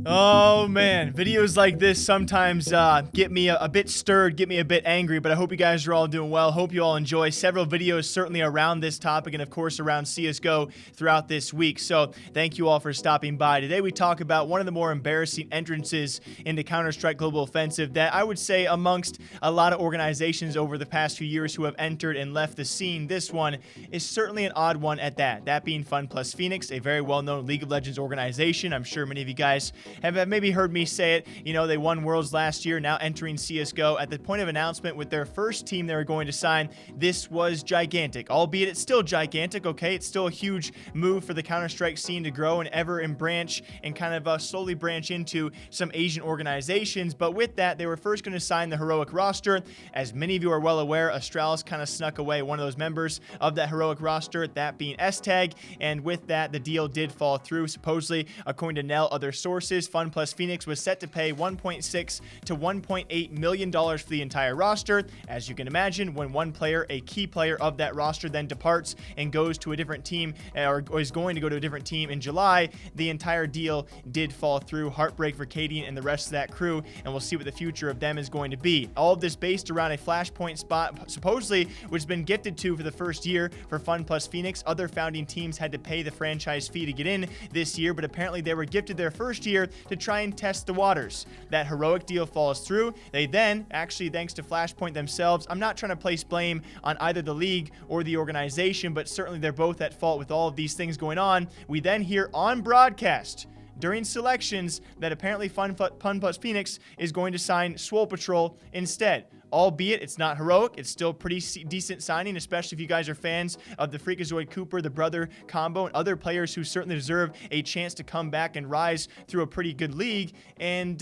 Oh man, videos like this sometimes get me a bit stirred, get me a bit angry, but I hope you guys are all doing well. Hope you all enjoy several videos certainly around this topic and of course around CSGO throughout this week. So thank you all for stopping by. Today we talk about one of the more embarrassing entrances into Counter-Strike Global Offensive that I would say amongst a lot of organizations over the past few years who have entered and left the scene, this one is certainly an odd one at that. That being FunPlus Phoenix, a very well-known League of Legends organization. I'm sure many of you guys have maybe heard me say it. You know, they won Worlds last year, now entering CSGO. At the point of announcement with their first team they were going to sign, this was gigantic, albeit it's still gigantic, okay? It's still a huge move for the Counter-Strike scene to grow and ever and branch and kind of slowly branch into some Asian organizations. But with that, they were first going to sign the Heroic roster. As many of you are well aware, Astralis kind of snuck away one of those members of that Heroic roster, that being S-Tag, and with that, the deal did fall through. Supposedly, according to Nell, other sources, FunPlus Phoenix was set to pay $1.6 to $1.8 million for the entire roster. As you can imagine, when one player, a key player of that roster, then departs and goes to a different team, or is going to go to a different team in July, the entire deal did fall through. Heartbreak for Katie and the rest of that crew, and we'll see what the future of them is going to be. All of this based around a Flashpoint spot, supposedly, which has been gifted to for the first year for FunPlus Phoenix. Other founding teams had to pay the franchise fee to get in this year, but apparently they were gifted their first year to try and test the waters. That Heroic deal falls through. They then, actually thanks to Flashpoint themselves, I'm not trying to place blame on either the league or the organization, but certainly they're both at fault with all of these things going on. We then hear on broadcast during selections that apparently FunPlus Phoenix is going to sign Swole Patrol instead. Albeit it's not Heroic, it's still pretty decent signing, especially if you guys are fans of the Freakazoid Cooper, the brother combo, and other players who certainly deserve a chance to come back and rise through a pretty good league. And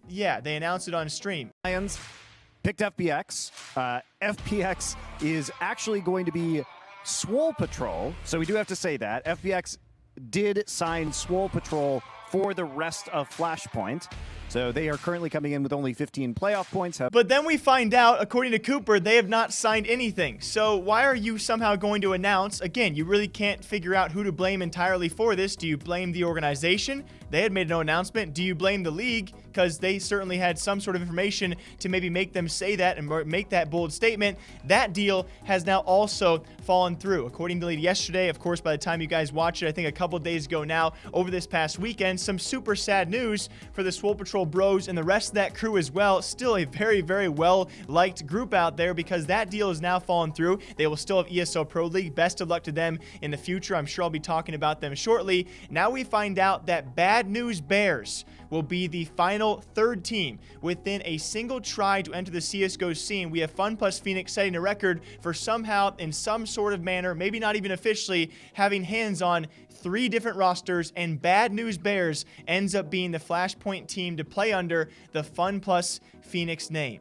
yeah, they announced it on stream. Lions picked FPX. FPX is actually going to be Swole Patrol, so we do have to say that. FPX did sign Swole Patrol for the rest of Flashpoint. So they are currently coming in with only 15 playoff points. But then we find out, according to Cooper, they have not signed anything. So why are you somehow going to announce? Again, you really can't figure out who to blame entirely for this. Do you blame the organization? They had made no announcement. Do you blame the league? Because they certainly had some sort of information to maybe make them say that and make that bold statement. That deal has now also fallen through. According to yesterday, of course, by the time you guys watch it, I think a couple days ago now, over this past weekend, some super sad news for the Swole Patrol bros and the rest of that crew as well. Still a very, very well-liked group out there because that deal is now fallen through. They will still have ESL Pro League. Best of luck to them in the future. I'm sure I'll be talking about them shortly. Now we find out that Bad News Bears will be the final third team within a single try to enter the CSGO scene. We have FunPlus Phoenix setting a record for somehow, in some sort of manner, maybe not even officially, having hands on 3 different rosters, and Bad News Bears ends up being the Flashpoint team to play under the FunPlus Phoenix name.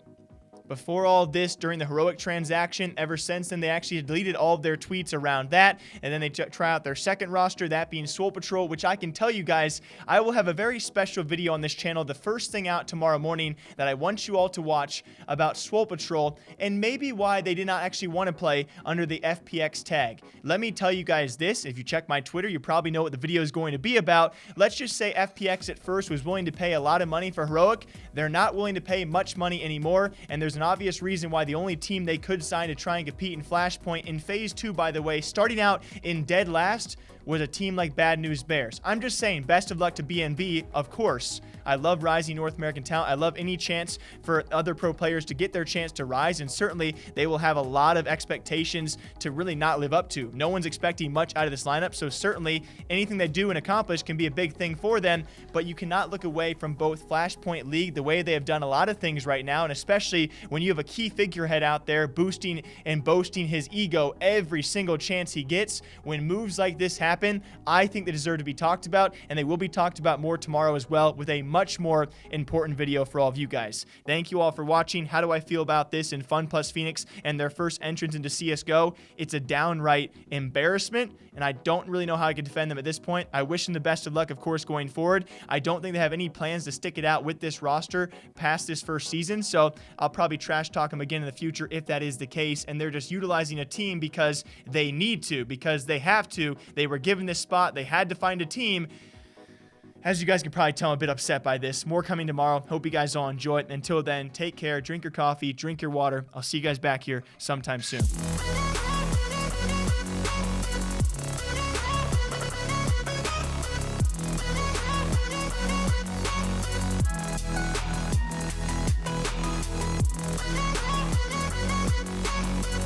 Before all this, during the Heroic transaction, ever since then, they actually deleted all of their tweets around that, and then they try out their second roster, that being Swole Patrol, which I can tell you guys, I will have a very special video on this channel, the first thing out tomorrow morning, that I want you all to watch about Swole Patrol, and maybe why they did not actually want to play under the FPX tag. Let me tell you guys this, if you check my Twitter, you probably know what the video is going to be about. Let's just say FPX at first was willing to pay a lot of money for Heroic. They're not willing to pay much money anymore, and there's an obvious reason why the only team they could sign to try and compete in Flashpoint in Phase 2, by the way, starting out in dead last, was a team like Bad News Bears. I'm just saying, best of luck to BNB, of course. I love rising North American talent. I love any chance for other pro players to get their chance to rise, and certainly they will have a lot of expectations to really not live up to. No one's expecting much out of this lineup, so certainly anything they do and accomplish can be a big thing for them, but you cannot look away from both Flashpoint League, the way they have done a lot of things right now, and especially when you have a key figurehead out there boosting and boasting his ego every single chance he gets. When moves like this happen, I think they deserve to be talked about, and they will be talked about more tomorrow as well with a much more important video for all of you guys. Thank you all for watching. How do I feel about this in FunPlus Phoenix and their first entrance into CSGO? It's a downright embarrassment, and I don't really know how I could defend them at this point. I wish them the best of luck, of course, going forward. I don't think they have any plans to stick it out with this roster past this first season, so I'll probably trash talk them again in the future if that is the case, and they're just utilizing a team because they need to, because they have to. They were given this spot. They had to find a team. As you guys can probably tell, I'm a bit upset by this. More coming tomorrow. Hope you guys all enjoy it. Until then, take care, drink your coffee, drink your water. I'll see you guys back here sometime soon.